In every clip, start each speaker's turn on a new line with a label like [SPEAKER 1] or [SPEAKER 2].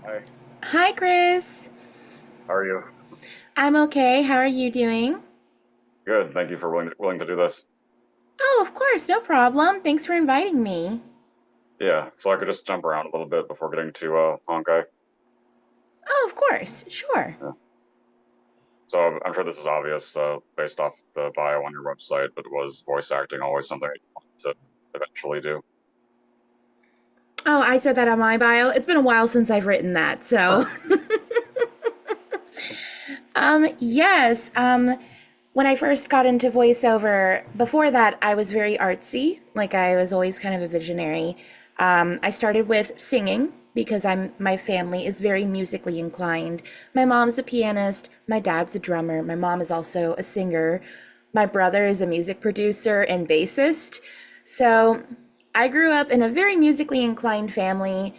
[SPEAKER 1] Hi,
[SPEAKER 2] Hi, Chris.
[SPEAKER 1] how are you?
[SPEAKER 2] I'm okay. How are you doing?
[SPEAKER 1] Good. Thank you for willing to do this.
[SPEAKER 2] Oh, of course, no problem. Thanks for inviting me.
[SPEAKER 1] Yeah, so I could just jump around a little bit before getting to Honkai.
[SPEAKER 2] Oh, of course, sure.
[SPEAKER 1] Yeah. So I'm sure this is obvious based off the bio on your website, but was voice acting always something that you wanted to eventually do?
[SPEAKER 2] Oh, I said that on my bio. It's been a while since I've written that, so yes. When I first got into voiceover, before that, I was very artsy. Like I was always kind of a visionary. I started with singing because my family is very musically inclined. My mom's a pianist, my dad's a drummer, my mom is also a singer. My brother is a music producer and bassist. So I grew up in a very musically inclined family.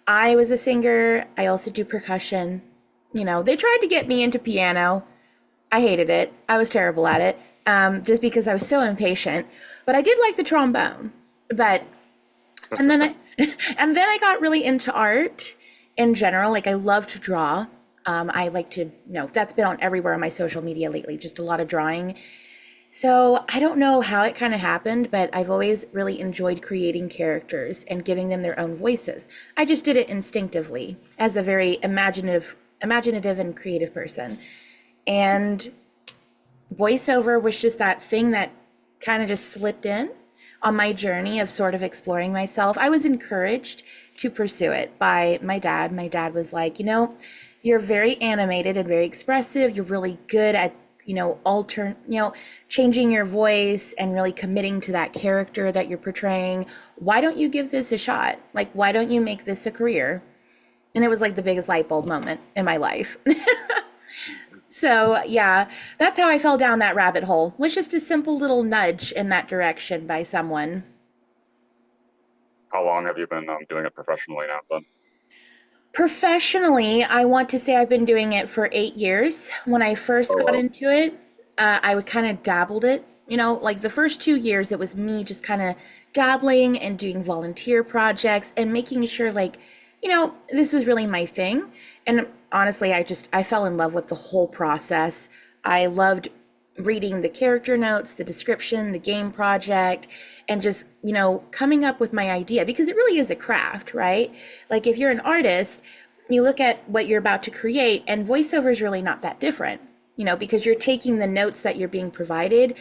[SPEAKER 2] I was a singer. I also do percussion. They tried to get me into piano. I hated it. I was terrible at it, just because I was so impatient. But I did like the trombone. But and then I and then I got really into art in general. Like I love to draw. I like to, that's been on everywhere on my social media lately. Just a lot of drawing. So I don't know how it kind of happened, but I've always really enjoyed creating characters and giving them their own voices. I just did it instinctively as a very imaginative and creative person. And voiceover was just that thing that kind of just slipped in on my journey of sort of exploring myself. I was encouraged to pursue it by my dad. My dad was like, you're very animated and very expressive. You're really good at, changing your voice and really committing to that character that you're portraying. Why don't you give this a shot? Like, why don't you make this a career? And it was like the biggest light bulb moment in my life. So, yeah, that's how I fell down that rabbit hole. Was just a simple little nudge in that direction by someone.
[SPEAKER 1] How long have you been doing it professionally now then?
[SPEAKER 2] Professionally, I want to say I've been doing it for 8 years. When I first
[SPEAKER 1] Oh
[SPEAKER 2] got
[SPEAKER 1] wow.
[SPEAKER 2] into it, I would kind of dabbled it. Like the first 2 years, it was me just kind of dabbling and doing volunteer projects and making sure, like, this was really my thing. And honestly, I fell in love with the whole process. I loved reading the character notes, the description, the game project, and just, coming up with my idea because it really is a craft, right? Like if you're an artist, you look at what you're about to create, and voiceover is really not that different, because you're taking the notes that you're being provided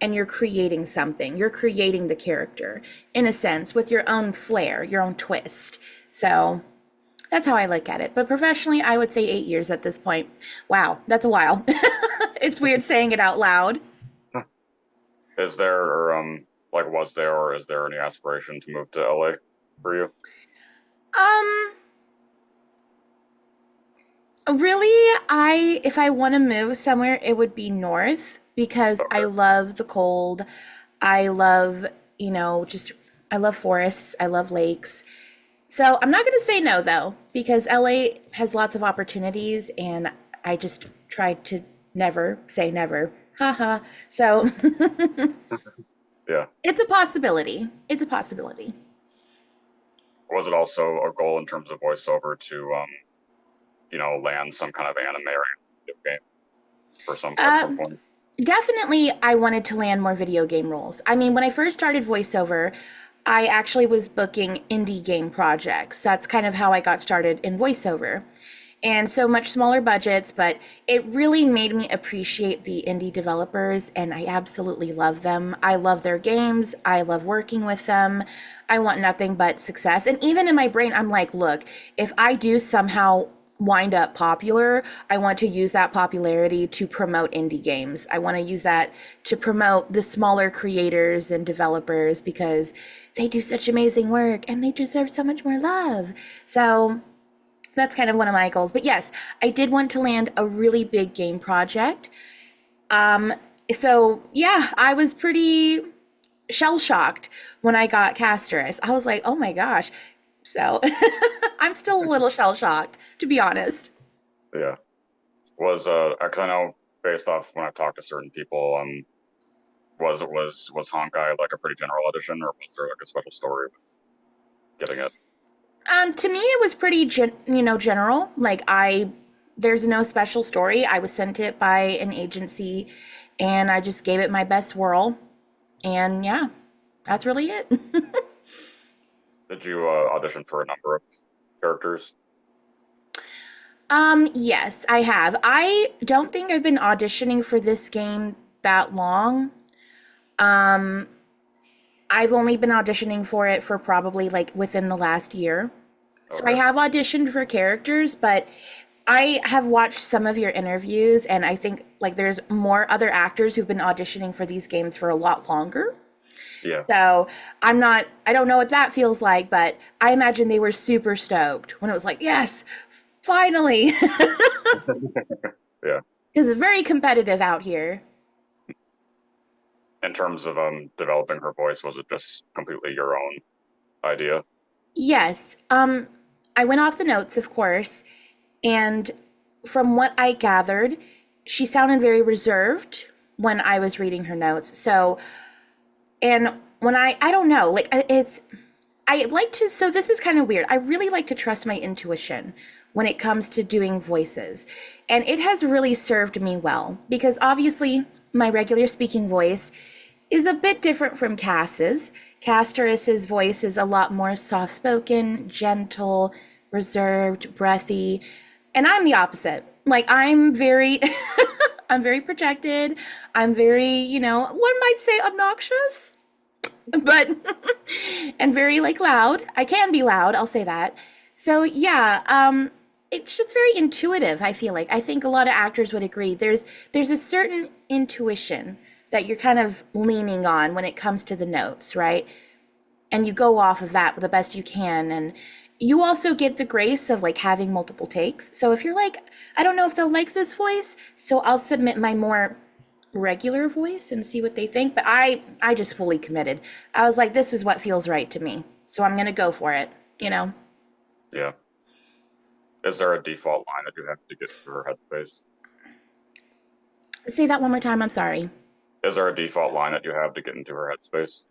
[SPEAKER 2] and you're creating something. You're creating the character in a sense with your own flair, your own twist. So that's how I look at it. But professionally, I would say 8 years at this point. Wow, that's a while. It's weird saying it out loud.
[SPEAKER 1] Is there or like was there or is there any aspiration to move to LA for you?
[SPEAKER 2] Um, Really, if I want to move somewhere, it would be north because I
[SPEAKER 1] Okay.
[SPEAKER 2] love the cold. I love, just I love forests, I love lakes. So I'm not going to say no though, because LA has lots of opportunities and I just tried to never say never. Haha. So
[SPEAKER 1] Yeah.
[SPEAKER 2] it's a possibility. It's a possibility.
[SPEAKER 1] Was it also a goal in terms of voiceover to land some kind of anime or animated game for some at some
[SPEAKER 2] Um,
[SPEAKER 1] point?
[SPEAKER 2] Definitely, I wanted to land more video game roles. I mean, when I first started voiceover, I actually was booking indie game projects. That's kind of how I got started in voiceover. And so much smaller budgets, but it really made me appreciate the indie developers, and I absolutely love them. I love their games. I love working with them. I want nothing but success. And even in my brain, I'm like, look, if I do somehow wind up popular, I want to use that popularity to promote indie games. I want to use that to promote the smaller creators and developers because they do such amazing work and they deserve so much more love. So that's kind of one of my goals. But yes, I did want to land a really big game project. So yeah, I was pretty shell shocked when I got Castorice. I was like, oh my gosh. So I'm still a little shell shocked, to be honest.
[SPEAKER 1] Yeah. Was because I know based off when I've talked to certain people, was Honkai like a pretty general edition, or was there like a special story with getting it?
[SPEAKER 2] To me, it was pretty, general. Like there's no special story. I was sent it by an agency, and I just gave it my best whirl. And yeah, that's really it.
[SPEAKER 1] Did you audition for a number of characters?
[SPEAKER 2] Yes, I have. I don't think I've been auditioning for this game that long. I've only been auditioning for it for probably like within the last year. So I
[SPEAKER 1] Okay.
[SPEAKER 2] have auditioned for characters, but I have watched some of your interviews, and I think like there's more other actors who've been auditioning for these games for a lot longer.
[SPEAKER 1] Yeah.
[SPEAKER 2] So I don't know what that feels like, but I imagine they were super stoked when it was like, yes, finally.
[SPEAKER 1] Yeah.
[SPEAKER 2] Because it's very competitive out here.
[SPEAKER 1] In terms of developing her voice, was it just completely your own idea?
[SPEAKER 2] Yes. I went off the notes, of course, and from what I gathered, she sounded very reserved when I was reading her notes. So, and when I don't know, like I like to, so this is kind of weird. I really like to trust my intuition when it comes to doing voices. And it has really served me well because obviously my regular speaking voice is a bit different from Cass's. Castorice's voice is a lot more soft spoken, gentle, reserved, breathy. And I'm the opposite. Like I'm very I'm very projected. I'm very, one might say obnoxious, but and very like loud. I can be loud, I'll say that. So yeah, it's just very intuitive, I feel like. I think a lot of actors would agree. There's a certain intuition that you're kind of leaning on when it comes to the notes, right? And you go off of that the best you can, and you also get the grace of like having multiple takes. So if you're like, I don't know if they'll like this voice, so I'll submit my more regular voice and see what they think. But I just fully committed. I was like, this is what feels right to me, so I'm gonna go for it,
[SPEAKER 1] Yeah. Is there a default line that you have to get to her headspace?
[SPEAKER 2] Say that one more time, I'm sorry.
[SPEAKER 1] Is there a default line that you have to get into her headspace?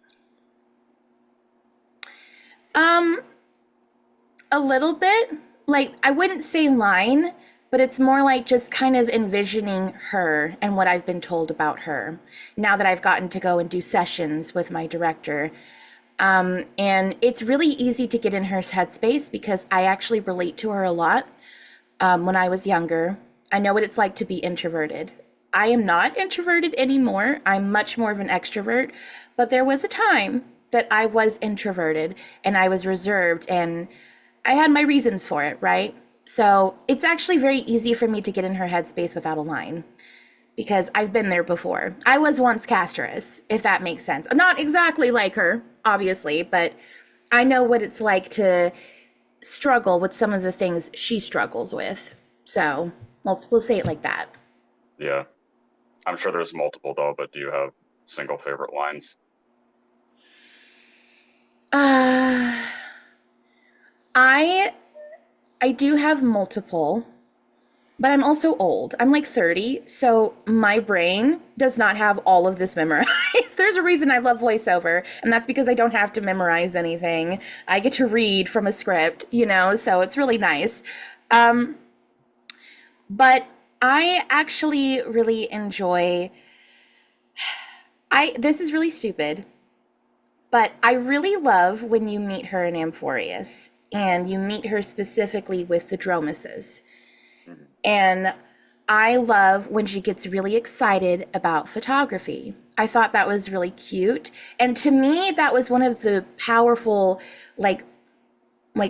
[SPEAKER 2] um a little bit. Like I wouldn't say line, but it's more like just kind of envisioning her and what I've been told about her now that I've gotten to go and do sessions with my director. And it's really easy to get in her headspace because I actually relate to her a lot. When I was younger, I know what it's like to be introverted. I am not introverted anymore. I'm much more of an extrovert, but there was a time that I was introverted and I was reserved, and I had my reasons for it, right? So it's actually very easy for me to get in her headspace without a line because I've been there before. I was once Castorice, if that makes sense. Not exactly like her, obviously, but I know what it's like to struggle with some of the things she struggles with. So we'll say it like that.
[SPEAKER 1] Yeah. I'm sure there's multiple though, but do you have single favorite lines?
[SPEAKER 2] Uh, I I do have multiple, but I'm also old. I'm like 30, so my brain does not have all of this memorized. There's a reason I love voiceover, and that's because I don't have to memorize anything. I get to read from a script, so it's really nice. Um, but I actually really enjoy I this is really stupid, but I really love when you meet her in Amphorius and you meet her specifically with the Dromuses.
[SPEAKER 1] Mhm.
[SPEAKER 2] And I love when she gets really excited about photography. I thought that was really cute. And to me, that was one of the powerful, like,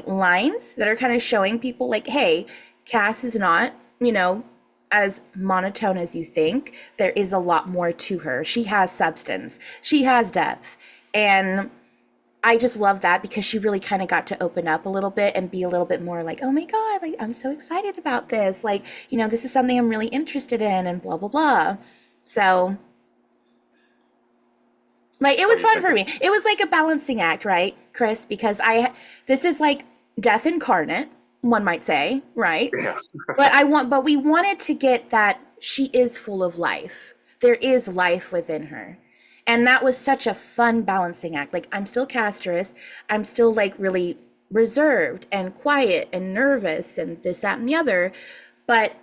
[SPEAKER 2] lines that are kind of showing people, like, hey, Cass is not, as monotone as you think. There is a lot more to her. She has substance, she has depth. And I just love that because she really kind of got to open up a little bit and be a little bit more like, oh my God, like I'm so excited about this. Like, this is something I'm really interested in and blah, blah, blah. So, like, it
[SPEAKER 1] What do
[SPEAKER 2] was
[SPEAKER 1] you
[SPEAKER 2] fun
[SPEAKER 1] think
[SPEAKER 2] for
[SPEAKER 1] of?
[SPEAKER 2] me. It was like a balancing act, right, Chris? Because this is like death incarnate, one might say, right?
[SPEAKER 1] Yeah.
[SPEAKER 2] But we wanted to get that she is full of life. There is life within her. And that was such a fun balancing act. Like, I'm still Castorous. I'm still like really reserved and quiet and nervous and this, that, and the other. But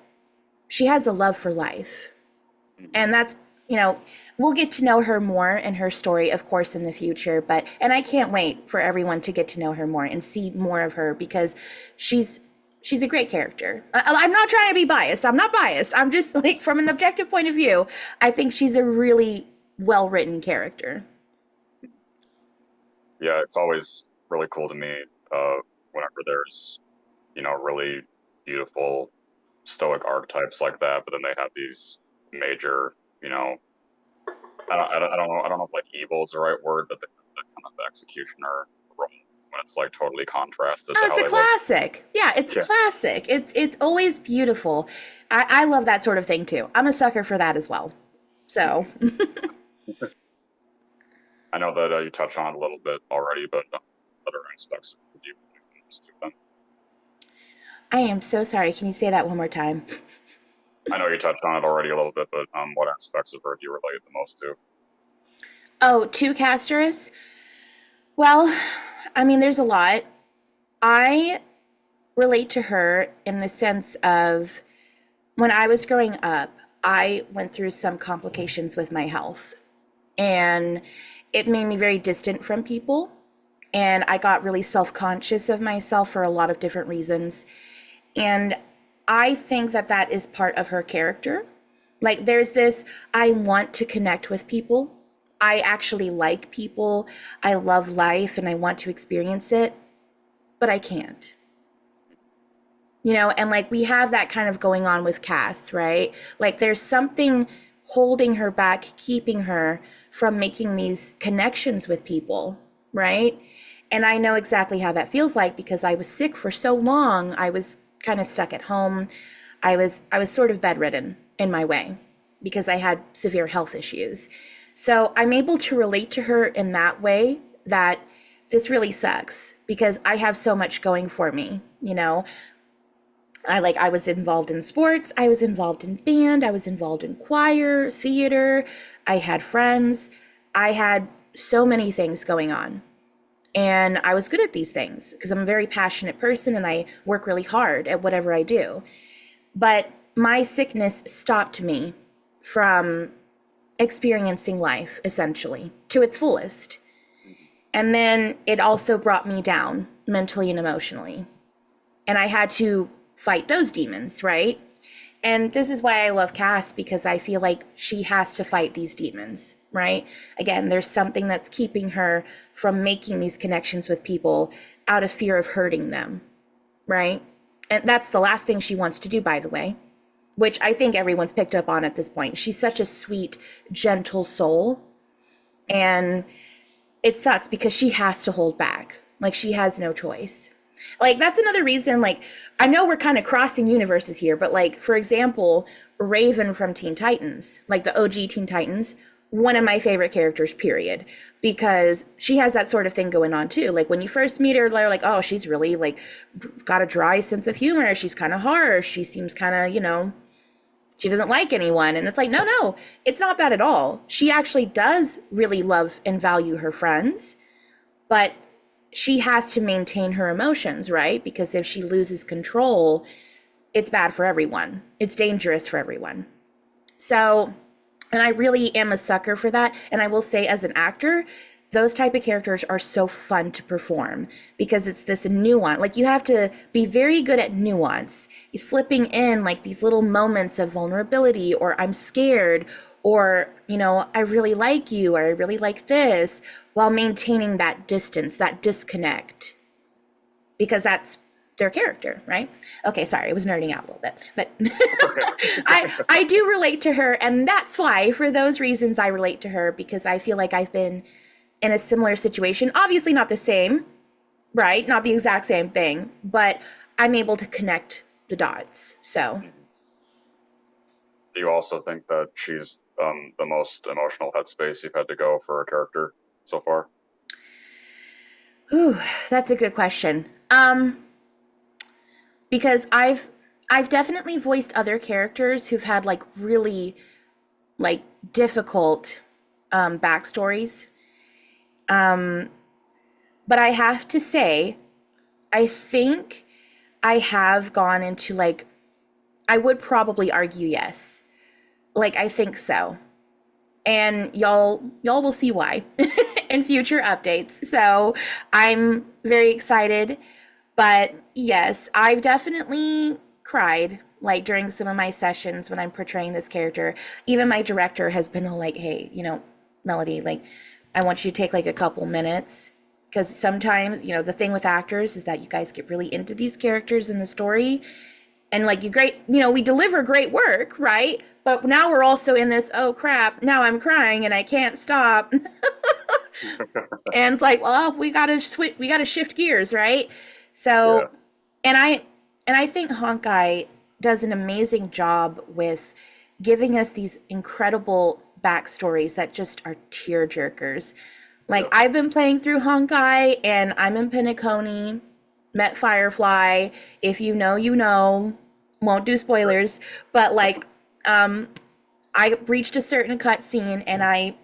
[SPEAKER 2] she has a love for life.
[SPEAKER 1] Mhm.
[SPEAKER 2] And that's, you know, we'll get to know her more and her story, of course, in the future. And I can't wait for everyone to get to know her more and see more of her because she's, she's a great character. I'm not trying to be biased. I'm not biased. I'm just like, from an objective point of view, I think she's a really well written character.
[SPEAKER 1] Yeah, it's always really cool to me uh, whenever there's, really beautiful stoic archetypes like that, but then they have these major, you know, I don't know if like evil is the right word, but the kind of executioner role when it's like totally contrasted
[SPEAKER 2] Oh,
[SPEAKER 1] to
[SPEAKER 2] it's
[SPEAKER 1] how
[SPEAKER 2] a
[SPEAKER 1] they live.
[SPEAKER 2] classic. Yeah, it's
[SPEAKER 1] Yeah,
[SPEAKER 2] classic. It's always beautiful. I love that sort of thing too. I'm a sucker for that as well. So
[SPEAKER 1] I know that you touched on it a little bit already, but other aspects of the view to them.
[SPEAKER 2] I am so sorry. Can you say that one more time?
[SPEAKER 1] I know you touched on it already a little bit, but what aspects of her do you relate the most to?
[SPEAKER 2] Oh, to Castorice? Well, I mean, there's a lot. I relate to her in the sense of when I was growing up, I went through some complications with my health, and it made me very distant from people. And I got really self conscious of myself for a lot of different reasons. And I think that that is part of her character. Like, there's this I want to connect with people. I actually like people. I love life and I want to experience it, but I can't. And like we have that kind of going on with Cass, right? Like, there's something holding her back, keeping her from making these connections with people, right? And I know exactly how that feels like because I was sick for so long. I was kind of stuck at home. I was sort of bedridden in my way because I had severe health issues. So I'm able to relate to her in that way that this really sucks because I have so much going for me. I was involved in sports, I was involved in band, I was involved in choir, theater, I had friends, I had so many things going on. And I was good at these things because I'm a very passionate person and I work really hard at whatever I do. But my sickness stopped me from experiencing life essentially to its fullest. And then it also brought me down mentally and emotionally. And I had to fight those demons, right? And this is why I love Cass because I feel like she has to fight these demons, right? Again, there's something that's keeping her from making these connections with people out of fear of hurting them, right? And that's the last thing she wants to do, by the way, which I think everyone's picked up on at this point. She's such a sweet, gentle soul. And it sucks because she has to hold back. Like, she has no choice. Like, that's another reason, like, I know we're kind of crossing universes here, but like, for example, Raven from Teen Titans, like the OG Teen Titans, one of my favorite characters, period, because she has that sort of thing going on too. Like, when you first meet her, they're like, oh, she's really like got a dry sense of humor. She's kind of harsh. She seems kind of, she doesn't like anyone. And it's like, no, no, it's not that at all. She actually does really love and value her friends, but she has to maintain her emotions, right? Because if she loses control, it's bad for everyone. It's dangerous for everyone. So, and I really am a sucker for that. And I will say, as an actor, those type of characters are so fun to perform because it's this nuance. Like, you have to be very good at nuance. You're slipping in like these little moments of vulnerability, or I'm scared, or, I really like you, or I really like this, while maintaining that distance, that disconnect, because that's their character, right? Okay, sorry, I was nerding out a little bit, but
[SPEAKER 1] Okay.
[SPEAKER 2] I do relate to her, and that's why, for those reasons, I relate to her because I feel like I've been in a similar situation. Obviously, not the same, right? Not the exact same thing, but I'm able to connect the dots. So,
[SPEAKER 1] Do you also think that she's the most emotional headspace you've had to go for a character so far?
[SPEAKER 2] whew, that's a good question. Because I've definitely voiced other characters who've had like really like difficult backstories. But I have to say, I think I have gone into like, I would probably argue yes. Like, I think so. And y'all will see why in future updates. So I'm very excited. But yes, I've definitely cried like during some of my sessions when I'm portraying this character. Even my director has been like, hey, Melody, like, I want you to take like a couple minutes. Because sometimes, the thing with actors is that you guys get really into these characters in the story. And like, we deliver great work, right? But now we're also in this, oh crap, now I'm crying and I can't stop. And it's like, well, we gotta shift gears, right?
[SPEAKER 1] Yeah.
[SPEAKER 2] So, and I think Honkai does an amazing job with giving us these incredible backstories that just are tear jerkers. Like,
[SPEAKER 1] Yep.
[SPEAKER 2] I've been playing through Honkai and I'm in Pinacone, met Firefly. If you know, you know. Won't do
[SPEAKER 1] Right.
[SPEAKER 2] spoilers, but like, I reached a certain cutscene and I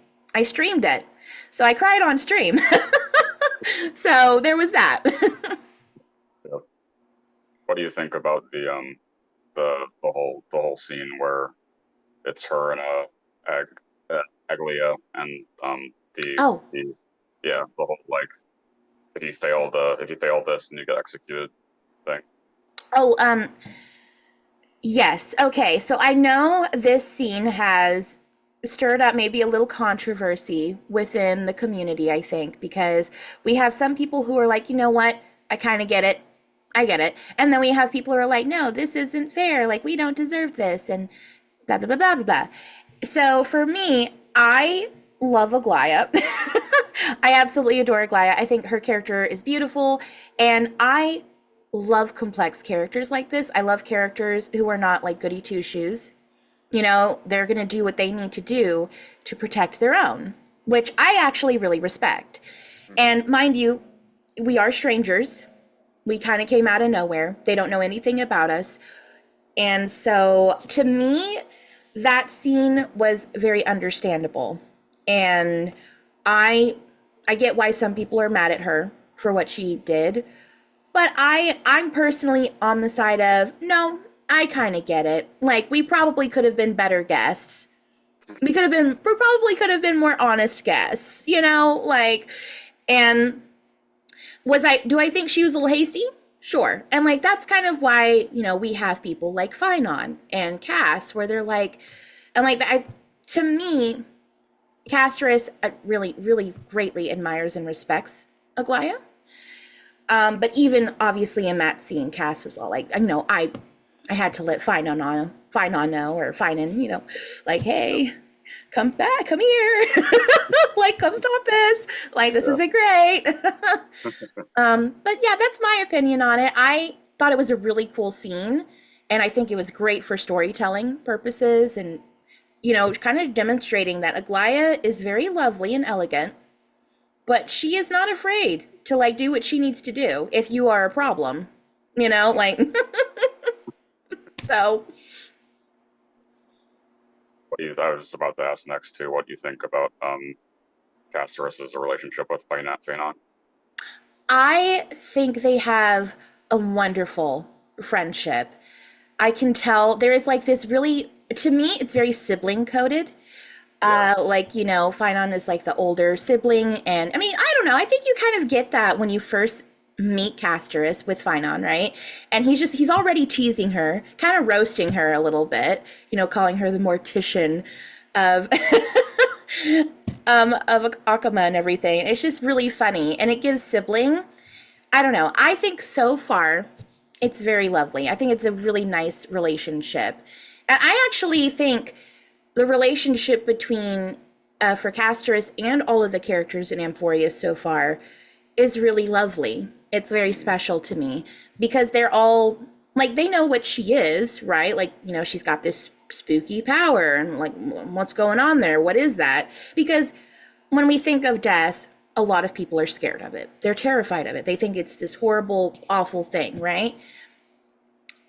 [SPEAKER 2] streamed it. So I cried on stream. So there was that.
[SPEAKER 1] Yep. What do you think about the whole scene where it's her and Ag, Aglia and
[SPEAKER 2] Oh,
[SPEAKER 1] the yeah, the whole like if you fail this then you get executed thing.
[SPEAKER 2] oh, yes. Okay. So I know this scene has stirred up maybe a little controversy within the community, I think, because we have some people who are like, you know what? I kind of get it. I get it. And then we have people who are like, no, this isn't fair. Like, we don't deserve this. And blah, blah, blah, blah, blah, blah. So for me, I love Aglaya. I absolutely adore Aglaya. I think her character is beautiful. And I love complex characters like this. I love characters who are not like goody two shoes. They're going to do what they need to do to protect their own, which I actually really respect.
[SPEAKER 1] Hmm.
[SPEAKER 2] And mind you, we are strangers. We kind of came out of nowhere. They don't know anything about us. And so to me, that scene was very understandable. And I I get why some people are mad at her for what she did, but I'm personally on the side of no, I kind of get it. Like, we probably could have been better guests. We probably could have been more honest guests, like, and do I think she was a little hasty? Sure. And like, that's kind of why, we have people like Finon and Cass where they're like, and like, to me, Castorice really, really greatly admires and respects Aglaya. But even obviously in that scene, Cass was all like, I had to let Finon know, or Finon, like, hey, come back, come here, like, come stop this, like, this
[SPEAKER 1] Yeah.
[SPEAKER 2] isn't great. But yeah, that's my opinion on it. I thought it was a really cool scene, and I think it was great for storytelling purposes, and kind of demonstrating that Aglaya is very lovely and elegant, but she is not afraid to like do what she needs to do if you are a problem, like. So
[SPEAKER 1] I was just about to ask next too. What do you think about Castorice's relationship with Fanon?
[SPEAKER 2] I think they have a wonderful friendship. I can tell there is like this really, to me, it's very sibling coded.
[SPEAKER 1] Yeah.
[SPEAKER 2] Like, Finon is like the older sibling. And I mean, I don't know. I think you kind of get that when you first meet Castorice with Finon, right? And he's already teasing her, kind of roasting her a little bit, calling her the mortician of of Akama and everything. It's just really funny. And it gives sibling, I don't know. I think so far it's very lovely. I think it's a really nice relationship. And I actually think the relationship between for Castorice and all of the characters in Amphoria so far is really lovely. It's very special to me because they're all like, they know what she is, right? Like, she's got this spooky power and like, what's going on there? What is that? Because when we think of death, a lot of people are scared of it. They're terrified of it. They think it's this horrible, awful thing, right?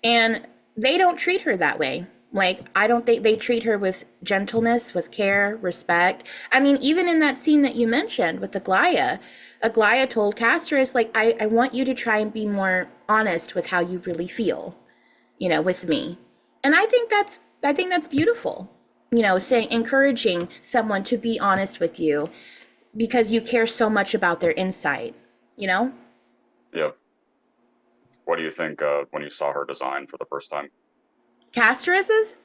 [SPEAKER 2] And they don't treat her that way. Like, I don't think they treat her with gentleness, with care, respect. I mean, even in that scene that you mentioned with Aglaya told Castorice, like, I want you to try and be more honest with how you really feel, with me. And I think that's beautiful. Saying encouraging someone to be honest with you because you care so much about their insight, you know?
[SPEAKER 1] Yep. What do you think when you saw her design for the first time?
[SPEAKER 2] Castorice's?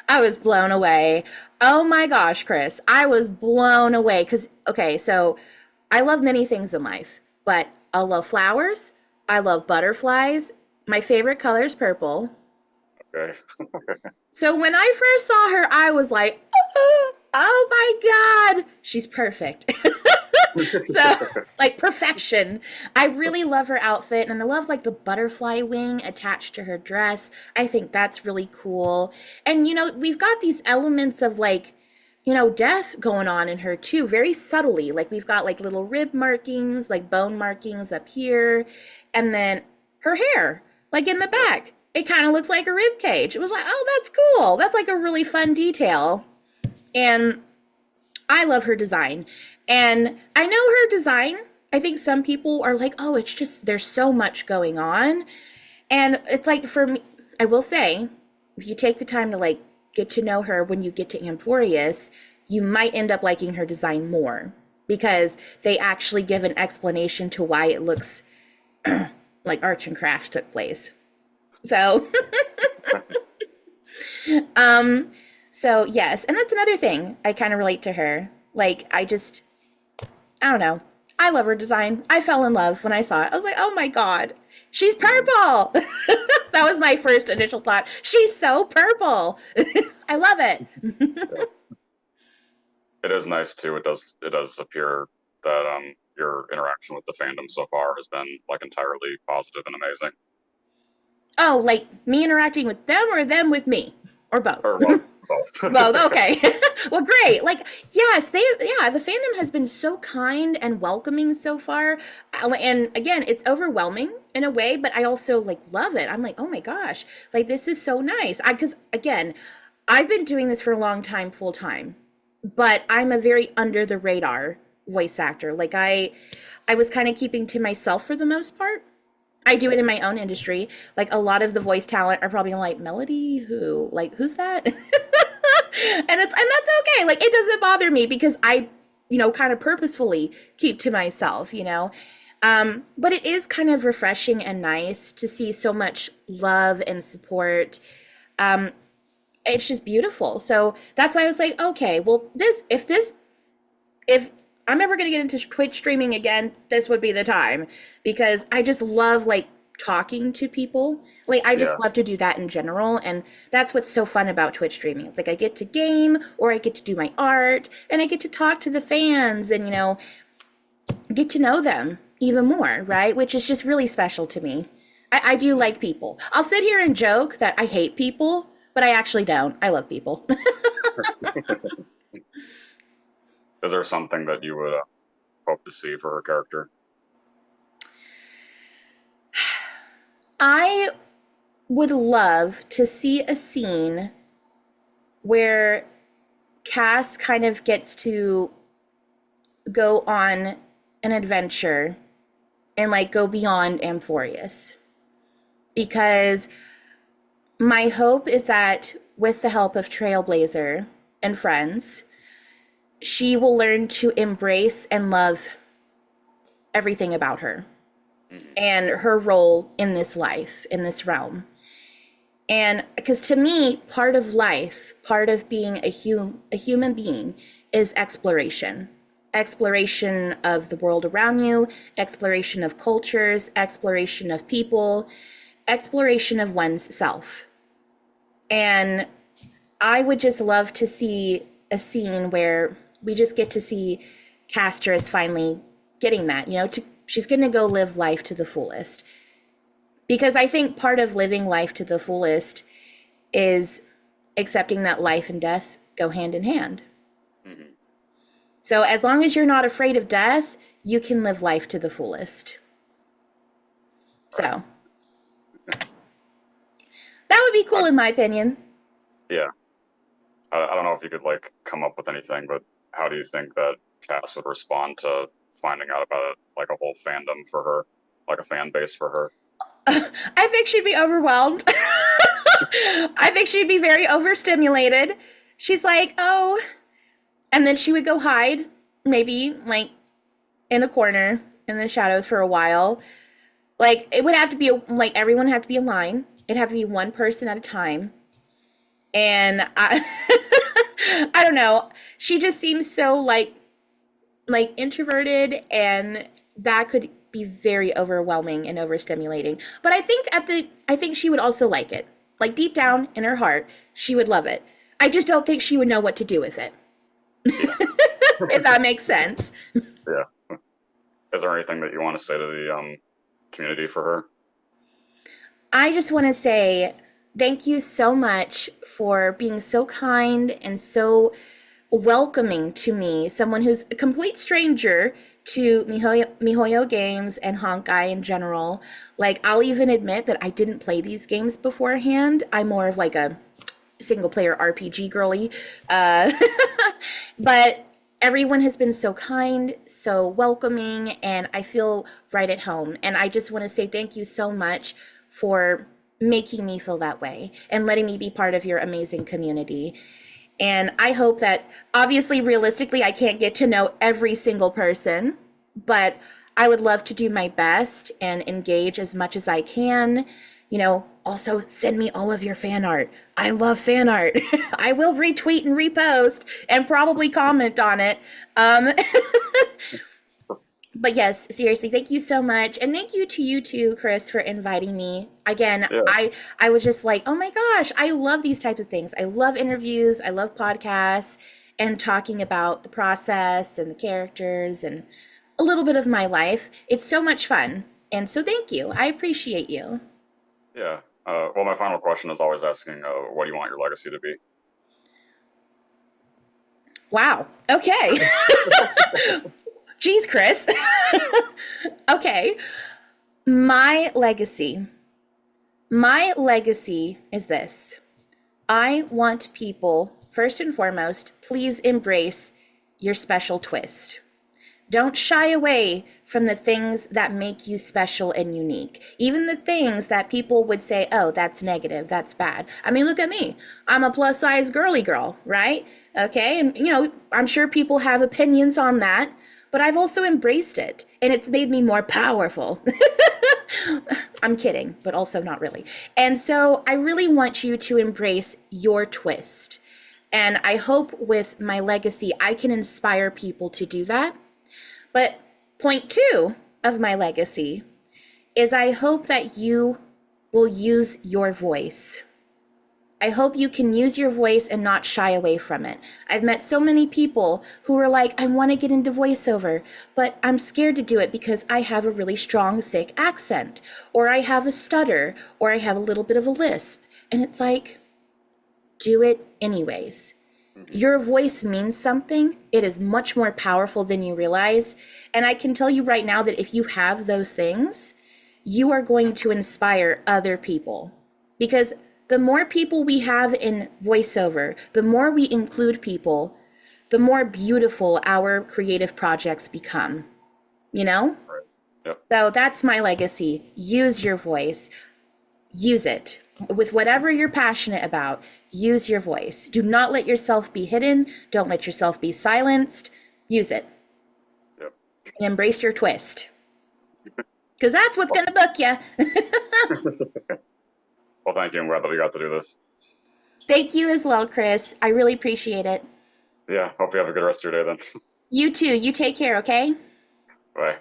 [SPEAKER 2] I was blown away. Oh my gosh, Chris. I was blown away because, okay, so I love many things in life, but I love flowers. I love butterflies. My favorite color is purple.
[SPEAKER 1] Okay.
[SPEAKER 2] So when I first saw her, I was like, oh my God, she's perfect. So, like perfection. I really love her outfit and I love like the butterfly wing attached to her dress. I think that's really cool. And we've got these elements of like, death going on in her too, very subtly. Like we've got like little rib markings, like bone markings up here, and then her hair, like in the back. It kind of looks like a rib cage. It was like, oh, that's cool. That's like a really fun detail. And I love her design. And I know her design. I think some people are like, oh, it's just, there's so much going on. And it's like, for me, I will say, if you take the time to like get to know her when you get to Amphorius, you might end up liking her design more because they actually give an explanation to why it looks like arts and crafts took place. So, so yes, and that's another thing I kind of relate to her. Like, I don't know. I love her design. I fell in love when I saw it. I was like, oh my God, she's purple. That was my first initial thought. She's so purple. I love it.
[SPEAKER 1] It is nice too. It does appear that your interaction with the fandom so far has been like entirely positive and amazing.
[SPEAKER 2] Oh, like me interacting with them or them with me? Or both?
[SPEAKER 1] Or well, both.
[SPEAKER 2] Both, okay. Well, great. Like, yes, the fandom has been so kind and welcoming so far. And again, it's overwhelming in a way, but I also like love it. I'm like, oh my gosh, like this is so nice. Because again, I've been doing this for a long time, full time, but I'm a very under the radar voice actor. Like I was kind of keeping to myself for the most part. I do it in my own industry. Like a lot of the voice talent are probably like, Melody, who? Like, who's that? And that's okay. Like it doesn't bother me because I, kind of purposefully keep to myself. But it is kind of refreshing and nice to see so much love and support. It's just beautiful. So that's why I was like, okay, well, if I'm ever going to get into Twitch streaming again, this would be the time because I just love like talking to people. Like I just
[SPEAKER 1] Yeah.
[SPEAKER 2] love to do that in general. And that's what's so fun about Twitch streaming. It's like I get to game or I get to do my art and I get to talk to the fans and, get to know them even more, right? Which is just really special to me. I do like people. I'll sit here and joke that I hate people, but I actually don't. I love people.
[SPEAKER 1] Is there something that you would hope to see for her character?
[SPEAKER 2] I would love to see a scene where Cass kind of gets to go on an adventure and like go beyond Amphorius. Because my hope is that with the help of Trailblazer and friends, she will learn to embrace and love everything about her and her role in this life, in this realm. And because to me, part of life, part of being a human being is exploration. Exploration of the world around you, exploration of cultures, exploration of people, exploration of one's self. And I would just love to see a scene where we just get to see Castorice finally getting that, she's going to go live life to the fullest. Because I think part of living life to the fullest is accepting that life and death go hand in hand.
[SPEAKER 1] Mm-hmm.
[SPEAKER 2] So as long as you're not afraid of death, you can live life to the fullest. So that would be cool in my opinion.
[SPEAKER 1] Yeah, I don't know if you could like come up with anything, but how do you think that Cass would respond to finding out about it, like a whole fandom for her, like a fan base for her?
[SPEAKER 2] I think she'd be overwhelmed. I think she'd be very overstimulated. She's like, oh, and then she would go hide, maybe like in a corner in the shadows for a while. Like it would have to be like everyone would have to be in line. It'd have to be one person at a time. And I don't know. She just seems so like introverted, and that could be very overwhelming and overstimulating. But I think she would also like it. Like deep down in her heart, she would love it. I just don't think she would know what to do with it.
[SPEAKER 1] Yeah,
[SPEAKER 2] If that makes sense.
[SPEAKER 1] yeah. Is there anything that you want to say to the community for her?
[SPEAKER 2] I just want to say thank you so much for being so kind and so welcoming to me, someone who's a complete stranger to MiHoYo games and Honkai in general. Like, I'll even admit that I didn't play these games beforehand. I'm more of like a single player RPG girly. Uh, but everyone has been so kind, so welcoming, and I feel right at home. And I just want to say thank you so much for making me feel that way and letting me be part of your amazing community. And I hope that, obviously, realistically, I can't get to know every single person, but I would love to do my best and engage as much as I can. Also send me all of your fan art. I love fan art. I will retweet and repost and probably comment on it. Um, but yes, seriously, thank you so much. And thank you to you too, Chris, for inviting me. Again,
[SPEAKER 1] Yeah,
[SPEAKER 2] I was just like, oh my gosh, I love these types of things. I love interviews, I love podcasts and talking about the process and the characters and a little bit of my life. It's so much fun. And so thank you. I appreciate you.
[SPEAKER 1] yeah. Well, my final question is always asking, what do you want your legacy to be?
[SPEAKER 2] Wow. Okay. Geez, Chris. Okay. My legacy. My legacy is this. I want people, first and foremost, please embrace your special twist. Don't shy away from the things that make you special and unique. Even the things that people would say, oh, that's negative, that's bad. I mean, look at me. I'm a plus size girly girl, right? Okay. And, I'm sure people have opinions on that, but I've also embraced it and it's made me more powerful. I'm kidding, but also not really. And so I really want you to embrace your twist. And I hope with my legacy, I can inspire people to do that. But point two of my legacy is I hope that you will use your voice. I hope you can use your voice and not shy away from it. I've met so many people who are like, I want to get into voiceover, but I'm scared to do it because I have a really strong, thick accent, or I have a stutter, or I have a little bit of a lisp. And it's like, do it anyways.
[SPEAKER 1] Hmm.
[SPEAKER 2] Your voice means something. It is much more powerful than you realize. And I can tell you right now that if you have those things, you are going to inspire other people. Because the more people we have in voiceover, the more we include people, the more beautiful our creative projects become, you know?
[SPEAKER 1] Right. Yep.
[SPEAKER 2] So that's my legacy. Use your voice. Use it. With whatever you're passionate about, use your voice. Do not let yourself be hidden. Don't let yourself be silenced. Use it.
[SPEAKER 1] Yep.
[SPEAKER 2] And embrace your twist. Because that's what's going to book you.
[SPEAKER 1] Well, thank you. I'm glad that we got to do this.
[SPEAKER 2] Thank you as well, Chris. I really appreciate it.
[SPEAKER 1] Yeah. Hope you have a good rest of your day then.
[SPEAKER 2] You too. You take care, okay?
[SPEAKER 1] Bye.